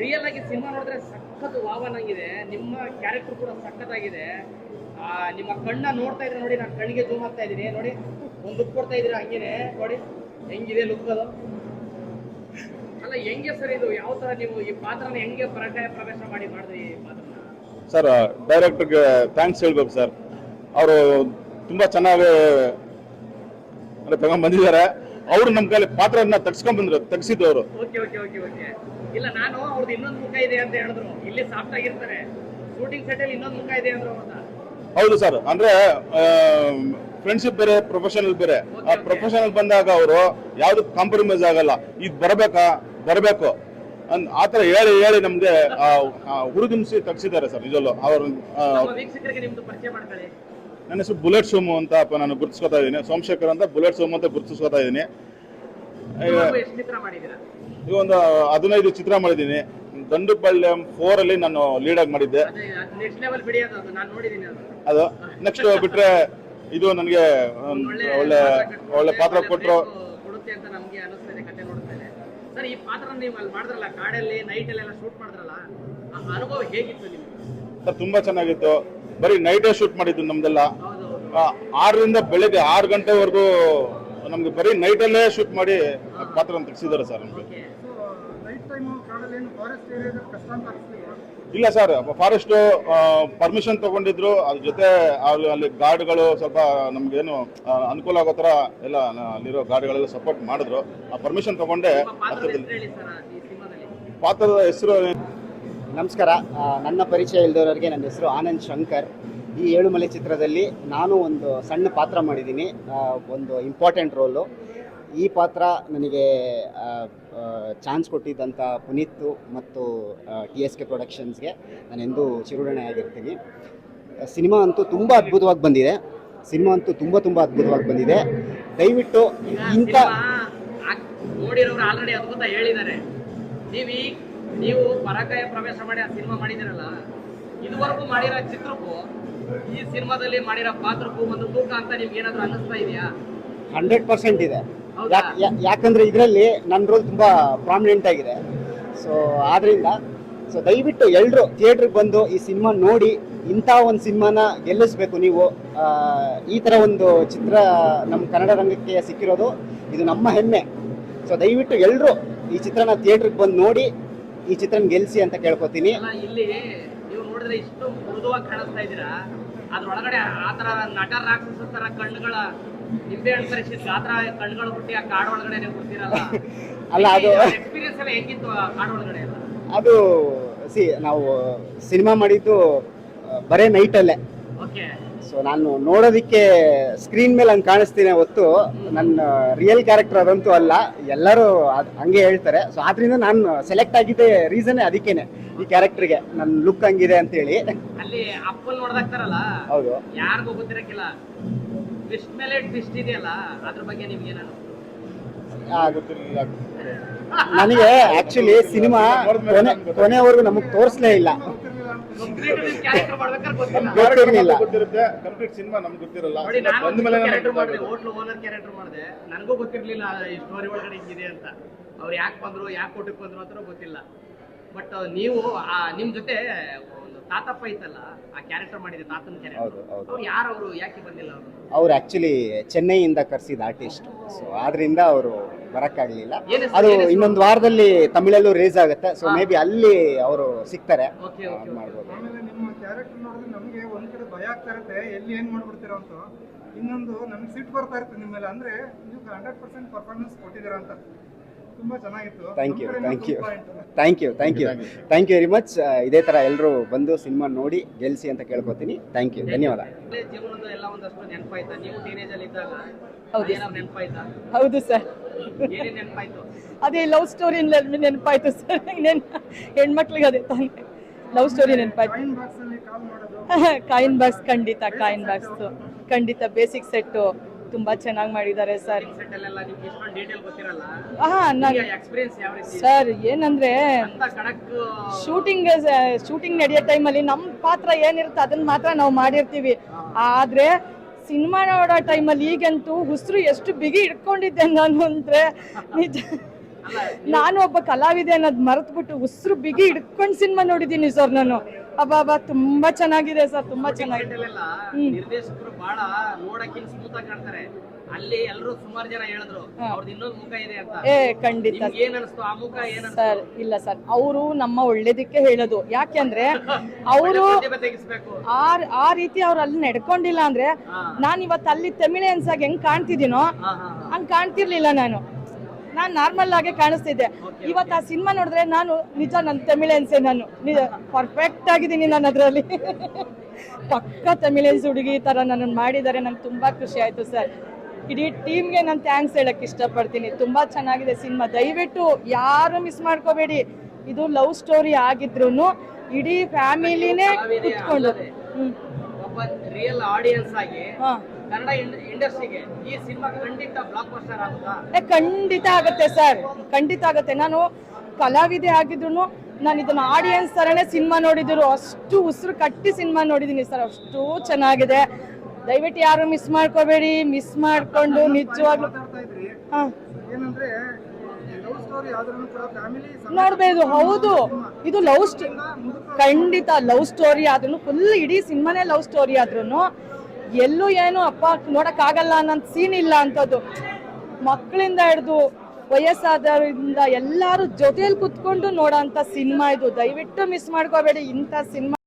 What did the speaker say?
Real ಆಗಿ cinema ನೋಡಿದ್ರೆ ಸಖತ್ ವಾವನಾಗಿದೆ. ನಿಮ್ಮ ಕ್ಯಾರೆಕ್ಟರ್ ಕೂಡ ಸಖತ್ತಾಗಿದೆ. ನಿಮ್ಮ ಕಣ್ಣ ನೋಡ್ತಾ ಇದ್ರೆ ನೋಡಿ, ನಾನು ಕಣ್ಣಿಗೆ ಜೂಮ್ ಆಗ್ತಾ ಇದ್ದೀನಿ ನೋಡಿ, ಒಂದು ಲುಕ್ ಕೊಡ್ತಾ ಇದ್ದೀರಾ ಹಂಗೇನೆ ನೋಡಿ, ಹೆಂಗಿದೆ ಲುಕ್ ಅದು. ಅಲ್ಲ ಹೆಂಗೆ ಸರ್ ಇದು, ಯಾವ ತರ ನೀವು ಈ ಪಾತ್ರನ ಹೆಂಗೆ ಪ್ರವೇಶ ಮಾಡಿದ್ರಿ ಈ ಪಾತ್ರನ? ಸರ್ ಡೈರೆಕ್ಟರ್ಗೆ ಥ್ಯಾಂಕ್ಸ್ ಹೇಳ್ಬೇಕು ಸರ್. ಅವರು ತುಂಬಾ ಚೆನ್ನಾಗಿ ತಗೊಂಡ್ ಬಂದಿದ್ದಾರೆ. ಅವರು ನಮ್ಮ ಕೈಲಿ ಪಾತ್ರನ ತೆಗ್ಸಿದ್ದು ಅವರು. Okay okay okay okay. ಇಲ್ಲ, ನಾನು ಅವ್ರದ್ದು ಇನ್ನೊಂದು ಮುಖ ಇದೆ ಅಂತ ಹೇಳಿದ್ರು. ಇಲ್ಲಿ ಸಾಫ್ಟ್ ಆಗಿರ್ತಾರೆ, ಶೂಟಿಂಗ್ ಸೆಟ್ ಅಲ್ಲಿ ಇನ್ನೊಂದು ಮುಖ ಇದೆ ಅಂದ್ರು ಅವ್ರನ್ನ. ಹೌದು ಸರ್, ಅಂದ್ರೆ ಫ್ರೆಂಡ್ಶಿಪ್ ಬೇರೆ, ಪ್ರೊಫೆಷನಲ್ ಬೇರೆ. ಆ ಪ್ರೊಫೆಷನಲ್ ಬಂದಾಗ ಅವರು ಯಾವ್ದು ಕಾಂಪ್ರಮೈಸ್ ಆಗಲ್ಲ. ಇದು ಬರಬೇಕು ಆತರ ಹೇಳಿ ಹೇಳಿ ನಮ್ಗೆ ಹುರಿದುಂಬಿಸಿ ತಗ್ಸಿದ್ದಾರೆ ಸರ್ ನಿಜಲ್ಲೂ. ಅವರು ವೀಕ್ಷಕರಿಗೆ ನಿಮ್ದು ಪರಿಚಯ ಮಾಡ್ಕೊಳ್ಳಿ. ನನ್ನ ಹೆಸರು ಬುಲೆಟ್ ಸೋಮು ಅಂತ ನಾನು ಗುರುತಿಸ್ಕೊತಾ ಇದ್ದೀನಿ. ಸೋಮಶೇಖರ್ ಅಂತ ಬುಲೆಟ್ ಸೋಮು ಅಂತ ಗುರುತಿಸ್ಕೊತಾ ಇದ್ದೀನಿ. ಈಗ ಒಂದು 15 ಚಿತ್ರ ಮಾಡಿದ್ದೀನಿ. ದಂಡುಪಾಳ್ಯಂ 4 ಅಲ್ಲಿ ನಾನು ಲೀಡ್ ಆಗಿ ಮಾಡಿದ್ದೆ. ಅದು ನೆಕ್ಸ್ಟ್ ಬಿಟ್ರೆ ಇದು ನನಗೆ ಒಳ್ಳೆ ಪಾತ್ರ ಕೊಟ್ಟರು. ಸರ್, ಈ ಪಾತ್ರ ನೀವು ಅಲ್ಲಿ ಮಾಡಿದ್ರಲ್ಲ, ಕಾಡಲ್ಲಿ ನೈಟ್ ಅಲ್ಲೆಲ್ಲ ಶೂಟ್ ಮಾಡಿದ್ರಲ್ಲ, ಆ ಅನುಭವ ಹೇಗಿತ್ತು ನಿಮ್ಗೆ? ಸರ್ ತುಂಬಾ ಚೆನ್ನಾಗಿತ್ತು. ಬರೀ ನೈಟೇ ಶೂಟ್ ಮಾಡಿದ್ದು ನಮ್ದೆಲ್ಲ. 6ರಿಂದ ಬೆಳಿಗ್ಗೆ 6 ಗಂಟೆವರೆಗೂ ನಮ್ಗೆ ಬರೀ ನೈಟಲ್ಲೇ ಶೂಟ್ ಮಾಡಿ ಪಾತ್ರ ತೆಗ್ಸಿದ್ದಾರೆ ಸರ್ ನಮ್ಗೆ. ಇಲ್ಲ ಸರ್, ಫಾರೆಸ್ಟ್ ಪರ್ಮಿಷನ್ ತಗೊಂಡಿದ್ರು. ಅದ್ರ ಜೊತೆ ಅಲ್ಲಿ ಗಾರ್ಡ್ಗಳು ಸ್ವಲ್ಪ ನಮ್ಗೇನು ಅನುಕೂಲ ಆಗೋ ತರ ಎಲ್ಲ ಅಲ್ಲಿರೋ ಗಾರ್ಡ್ಗಳೆಲ್ಲ ಸಪೋರ್ಟ್ ಮಾಡಿದ್ರು. ಆ ಪರ್ಮಿಷನ್ ತಗೊಂಡೆ. ಪಾತ್ರದ ಹೆಸರು ನಮಸ್ಕಾರ. ನನ್ನ ಪರಿಚಯ ಇಲ್ದವರಿಗೆ ನನ್ನ ಹೆಸರು ಆನಂದ್ ಶಂಕರ್. ಈ ಏಳುಮಲೆ ಚಿತ್ರದಲ್ಲಿ ನಾನು ಒಂದು ಸಣ್ಣ ಪಾತ್ರ ಮಾಡಿದ್ದೀನಿ, ಒಂದು ಇಂಪಾರ್ಟೆಂಟ್ ರೋಲು. ಈ ಪಾತ್ರ ನನಗೆ ಚಾನ್ಸ್ ಕೊಟ್ಟಿದ್ದಂಥ ಪುನೀತ್ ಮತ್ತು TSK ಪ್ರೊಡಕ್ಷನ್ಸ್ಗೆ ನಾನೆಂದೂ ಚಿರುಣನೆ ಆಗಿರ್ತೀನಿ. ಸಿನಿಮಾ ಅಂತೂ ತುಂಬ ಅದ್ಭುತವಾಗಿ ಬಂದಿದೆ. ತುಂಬ ಅದ್ಭುತವಾಗಿ ಬಂದಿದೆ. ದಯವಿಟ್ಟು ಇಂಥ ನೋಡಿರೋರು ಆಲ್ರೆಡಿ ಅದ್ಭುತ ಹೇಳಿದ್ದಾರೆ. ನೀವು ಪರಾಕಾಯ ಪ್ರವೇಶ ಮಾಡಿ ಆ ಸಿನಿಮಾ ಮಾಡಿದಿರಲ್ಲ, ಇದುವರೆಗೂ ಮಾಡಿರೋ ಚಿತ್ರಕ್ಕೂ ಈ ಸಿನಿಮಾದಲ್ಲಿ ಮಾಡಿರೋ ಪಾತ್ರಕ್ಕೂ ಒಂದು ತೂಕ ಅಂತ ನಿಮ್ಗೆ ಏನಾದ್ರು ಅನ್ನಿಸ್ತಾ ಇದೆಯಾ? 100% ಇದೆ. ಯಾಕಂದ್ರೆ ಇದರಲ್ಲಿ ನನ್ನ ರೋಲ್ ತುಂಬ ಪ್ರಾಮಿನೆಂಟ್ ಆಗಿದೆ. ಆದ್ರಿಂದ ದಯವಿಟ್ಟು ಎಲ್ಲರೂ ಥಿಯೇಟ್ರಿಗೆ ಬಂದು ಈ ಸಿನಿಮಾ ನೋಡಿ, ಇಂಥ ಒಂದು ಸಿನಿಮಾನ ಗೆಲ್ಲಿಸ್ಬೇಕು ನೀವು. ಈ ಥರ ಒಂದು ಚಿತ್ರ ನಮ್ಮ ಕನ್ನಡ ರಂಗಕ್ಕೆ ಸಿಕ್ಕಿರೋದು ಇದು ನಮ್ಮ ಹೆಮ್ಮೆ. ದಯವಿಟ್ಟು ಎಲ್ಲರೂ ಈ ಚಿತ್ರನ ಥಿಯೇಟ್ರಿಗೆ ಬಂದು ನೋಡಿ, ಈ ಚಿತ್ರನ ಗೆಲ್ಲಿಸಿ ಅಂತ ಕೇಳ್ಕೊತೀನಿ. ಇಲ್ಲಿ ನೀವು ನೋಡಿದ್ರೆ ಇಷ್ಟು ಮೃದುವಾಗಿ ಕಾಣಿಸ್ತಾ ಇದ್ದೀರಾ, ಅದ್ರೊಳಗಡೆ ಆತರ ನಟ ರಾಕ್ಷಸ ತರ ಕಣ್ಣುಗಳ ನಿಂಬೆ ಹಣ್ಣು ಪರಿಸ್ಥಿತಿ ಆತರ ಕಣ್ಣುಗಳು ಹುಟ್ಟಿ ಆ ಕಾಡು ಒಳಗಡೆ ನೀವು ಕೊಡ್ತೀರಲ್ಲ, ಅಲ್ಲ ಅದು ಎಕ್ಸ್ಪೀರಿಯನ್ಸ್ ಎಲ್ಲ ಹೆಂಗಿತ್ತು ಆ ಕಾಡು ಒಳಗಡೆ ಎಲ್ಲ? ಅದು ನಾವು ಸಿನಿಮಾ ಮಾಡಿದ್ದು ಬರೇ ನೈಟಲ್ಲೇ. ಓಕೆ. ನಾನು ನೋಡೋದಕ್ಕೆ ಸ್ಕ್ರೀನ್ ಮೇಲೆ ಹಂಗೆ ಕಾಣಿಸ್ತೀನಿ ಹೊತ್ತು ನನ್ನ ರಿಯಲ್ ಕ್ಯಾರೆಕ್ಟರ್ ಅದಂತೂ ಅಲ್ಲ. ಎಲ್ಲರೂ ಹಂಗೆ ಹೇಳ್ತಾರೆ. ಆದ್ರಿಂದ ನಾನು ಸೆಲೆಕ್ಟ್ ಆಗಿದ್ದೆ ರೀಸನ್ ಅದಕ್ಕೇನೆ, ಈ ಕ್ಯಾರೆಕ್ಟರ್ಗೆ ನನ್ನ ಲುಕ್ ಹಂಗಿದೆ ಅಂತೇಳಿ. ಅಲ್ಲಿ ಅಪ್ಪಲ್ ನೋಡ್ದಾಗ್ತಾರಲ್ಲ, ಹೌದು, ಯಾರಿಗೂ ಗೊತ್ತಿರಕ್ಕಿಲ್ಲ, ಟ್ವಿಸ್ಟ್ ಮೇಲೆ ಟ್ವಿಸ್ಟ್ ಇದೆಯಲ್ಲ, ಅದ್ರ ಬಗ್ಗೆ ನಿಮ್ಗೆ ಏನಾದ್ರು? ನನಗೆ ಆಕ್ಚುಲಿ ಸಿನಿಮಾ ಕೊನೆವರೆಗೂ ನಮಗ್ ತೋರಿಸ್ಲೇ ಇಲ್ಲ. ನನಗೂ ಗೊತ್ತಿರ್ಲಿಲ್ಲ ಈ ಸ್ಟೋರಿ ಒಳಗಡೆ ಹಿಂಗಿದೆ ಅಂತ. ಅವ್ರು ಯಾಕೆ ಬಂದ್ರು, ಯಾಕೆ ಊಟಕ್ಕೆ ಬಂದ್ರು ಅಂತ ಗೊತ್ತಿಲ್ಲ. ಬಟ್ ನೀವು ನಿಮ್ ಜೊತೆ ತಾತಪ್ಪ ಇತ್ತಲ್ಲ, ಆ ಕ್ಯಾರೆಕ್ಟರ್ ಮಾಡಿದೆ, ತಾತನ ಕ್ಯಾರೆಕ್ಟರ್, ಅವ್ರು ಯಾರು, ಅವರು ಯಾಕೆ ಬಂದಿಲ್ಲ? ಅವ್ರು ಆಕ್ಚುಲಿ ಚೆನ್ನೈಯಿಂದ ಕರ್ಸಿದ ಆರ್ಟಿಸ್ಟ್. ಆದ್ರಿಂದ ಅವರು ಬರಕ್ಕಾಗ್ಲಿಲ್ಲ. ಅದು ಇನ್ನೊಂದು ವಾರದಲ್ಲಿ ತಮಿಳಲ್ಲೂ ರೇಸ್ ಆಗುತ್ತೆ. ಮೇ ಬಿ ಅಲ್ಲಿ ಅವರು ಸಿಗ್ತಾರೆ. ಆಮೇಲೆ ನಿಮ್ಮ ಕ್ಯಾರೆಕ್ಟರ್ ನೋಡಿದ್ರೆ ನಮಗೆ ಒಂದ್ ಕಡೆ ಭಯ ಆಗ್ತಾ ಇರುತ್ತೆ, ಎಲ್ಲಿ ಏನ್ ಮಾಡ್ಬಿಡ್ತೀರಾ ಅಂತ. ಇನ್ನೊಂದು ನಮ್ಗೆ ಸಿಟ್ಟು ಬರ್ತಾ ಇರುತ್ತೆ ನಿಮ್ಮ ಮೇಲೆ. ಅಂದ್ರೆ ನೀವು 100% ಪರ್ಫಾರ್ಮೆನ್ಸ್ ಕೊಟ್ಟಿದ್ದೀರಾ ಅಂತ. ತುಂಬಾ ಚೆನ್ನಾಗಿತ್ತು. Thank you very much. ಇದೇ ತರ ಎಲ್ಲರೂ ಬಂದು ಸಿನಿಮಾ ನೋಡಿ ಗೆಲ್ಸಿ ಅಂತ ಕೇಳ್ಕೊತೀನಿ. ಥ್ಯಾಂಕ್ ಯು, ಧನ್ಯವಾದ. ಹೌದು ಸರ್, ಅದೇ ಲವ್ ಸ್ಟೋರಿ ನೆನಪಾಯ್ತು ಸರ್. ಹೆಣ್ಮಕ್ಳಿಗೆ ಅದೇ ತಾನೆ ಲವ್ ಸ್ಟೋರಿ ನೆನಪಾಯ್ತು. ಕಾಯಿನ್ ಬಾಕ್ಸ್ ಖಂಡಿತ ಬೇಸಿಕ್ ಸೆಟ್ಟು ತುಂಬಾ ಚೆನ್ನಾಗಿ ಮಾಡಿದ್ದಾರೆ ಸರ್. ಸರ್ ಏನಂದ್ರೆ ಶೂಟಿಂಗ್ ನಡೆಯೋ ಟೈಮಲ್ಲಿ ನಮ್ಮ ಪಾತ್ರ ಏನಿರುತ್ತೆ ಅದನ್ನ ಮಾತ್ರ ನಾವು ಮಾಡಿರ್ತೀವಿ. ಆದ್ರೆ ಸಿನಿಮಾ ನೋಡೋ ಟೈಮಲ್ಲಿ ಈಗಂತೂ ಉಸಿರು ಎಷ್ಟು ಬಿಗಿ ಇಟ್ಕೊಂಡಿದ್ದೆ ನಾನು ಅಂದ್ರೆ ನಿಜ. ನಾನು ಒಬ್ಬ ಕಲಾವಿದೆ ಅನ್ನೋದು ಮರೆತ್ಬಿಟ್ಟು ಉಸಿರು ಬಿಗಿ ಹಿಡ್ಕೊಂಡು ಸಿನಿಮಾ ನೋಡಿದೀನಿ ಸರ್ ನಾನು. ಅಬ್ಬಾ ತುಂಬಾ ಚೆನ್ನಾಗಿದೆ ಸರ್, ತುಂಬಾ ಚೆನ್ನಾಗಿದೆ. ನಿರ್ದೇಶಕರು ಬಹಳ ನೋಡಕ್ಕೆ ಸ್ಮೂತ್ ಆಗಿ ಕಾಣ್ತಾರೆ, ಅಲ್ಲಿ ಎಲ್ಲರೂ ಸುಮಾರು ಜನ ಹೇಳಿದ್ರು ಅವ್ರದ್ದು ಇನ್ನೊಂದು ಮುಖ ಇದೆ ಅಂತ. ಖಂಡಿತ ಏನ್ ಅನಿಸ್ತು ಆ ಮುಖ? ಏನ್ ಸರ್ ಇಲ್ಲ ಸರ್, ಅವರು ನಮ್ಮ ಒಳ್ಳೇದಕ್ಕೆ ಹೇಳೋದು. ಯಾಕೆಂದ್ರೆ ಅವರು ತೆಗಿಸ್ಬೇಕು ಆ ರೀತಿ ಅವ್ರು ಅಲ್ಲಿ ನಡ್ಕೊಂಡಿಲ್ಲ ಅಂದ್ರೆ ನಾನ್ ಇವತ್ತು ಅಲ್ಲಿ ತಮಿಳಿಯನ್ಸ್ ಆಗಿ ಹೆಂಗ್ ಕಾಣ್ತಿದ್ದೀನೋ ಹಂಗ್ ಕಾಣ್ತಿರ್ಲಿಲ್ಲ. ನಾನು ನಾರ್ಮಲ್ ಆಗಿ ಕಾಣಿಸ್ತಿದ್ದೆ. ಇವತ್ತು ಆ ಸಿನಿಮಾ ನೋಡಿದ್ರೆ ನಾನು ನಿಜ ನನ್ನ ತಮಿಳಿಯನ್ಸೇ, ನಾನು ನಿಜ ಪರ್ಫೆಕ್ಟ್ ಆಗಿದ್ದೀನಿ ನಾನು ಅದ್ರಲ್ಲಿ. ಪಕ್ಕ ತಮಿಳಿಯನ್ಸ್ ಹುಡುಗಿ ತರ ನನ್ನನ್ನು ಮಾಡಿದ್ದಾರೆ. ನಂಗೆ ತುಂಬಾ ಖುಷಿ ಆಯ್ತು ಸರ್. ಇಡೀ ಟೀಮ್ಗೆ ನಾನು ಥ್ಯಾಂಕ್ಸ್ ಹೇಳಕ್ ಇಷ್ಟಪಡ್ತೀನಿ. ತುಂಬಾ ಚೆನ್ನಾಗಿದೆ ಸಿನಿಮಾ. ದಯವಿಟ್ಟು ಯಾರು ಮಿಸ್ ಮಾಡ್ಕೋಬೇಡಿ. ಇದು ಲವ್ ಸ್ಟೋರಿ ಆಗಿದ್ರು ಇಡೀ ಫ್ಯಾಮಿಲಿನೇ ಕುತ್ಕೊಂಡು ಒಬ್ಬ ರಿಯಲ್ ಆಡಿಯನ್ಸ್ ಆಗಿ ಕನ್ನಡ ಇಂಡಸ್ಟ್ರಿಗೆ ಈ ಸಿನಿಮಾ ಖಂಡಿತ ಬ್ಲಾಕ್ ಬಸ್ಟರ್ ಆಗುತ್ತಾ? ಖಂಡಿತ ಆಗತ್ತೆ ಸರ್, ಖಂಡಿತ ಆಗತ್ತೆ. ನಾನು ಕಲಾವಿದೆ ಆಗಿದ್ರು ನಾನು ಇದನ್ನ ಆಡಿಯನ್ಸ್ ತರನೇ ಸಿನಿಮಾ ನೋಡಿದ್ರು. ಅಷ್ಟು ಉಸಿರು ಕಟ್ಟಿ ಸಿನಿಮಾ ನೋಡಿದೀನಿ ಸರ್, ಅಷ್ಟು ಚೆನ್ನಾಗಿದೆ. ದಯವಿಟ್ಟು ಯಾರು ಮಿಸ್ ಮಾಡ್ಕೋಬೇಡಿ. ಮಿಸ್ ಮಾಡ್ಕೊಂಡು ನಿಜವಾಗ್ಲೂ ಏನಂದ್ರೆ ಲವ್ ಸ್ಟೋರಿ ಆದ್ರೂ ಕೂಡ ಫ್ಯಾಮಿಲಿ ನೋಡ್ಬೇಕು. ಹೌದು, ಇದು ಲವ್ ಸ್ಟೋರಿ, ಖಂಡಿತ ಲವ್ ಸ್ಟೋರಿ ಆದ್ರೂ ಫುಲ್ ಇಡೀ ಸಿನಿಮಾನೇ ಲವ್ ಸ್ಟೋರಿ ಆದ್ರೂ ಎಲ್ಲೂ ಏನು ಅಪ್ಪ ನೋಡಕ್ ಆಗಲ್ಲ ಅನ್ನೋ ಸೀನ್ ಇಲ್ಲ ಅಂತದ್ದು. ಮಕ್ಕಳಿಂದ ಹಿಡಿದು ವಯಸ್ಸಾದವರಿಂದ ಎಲ್ಲಾರು ಜೊತೆಯಲ್ಲಿ ಕುತ್ಕೊಂಡು ನೋಡೋ ಅಂತ ಸಿನಿಮಾ ಇದು. ದಯವಿಟ್ಟು ಮಿಸ್ ಮಾಡ್ಕೋಬೇಡಿ ಇಂಥ ಸಿನಿಮಾ.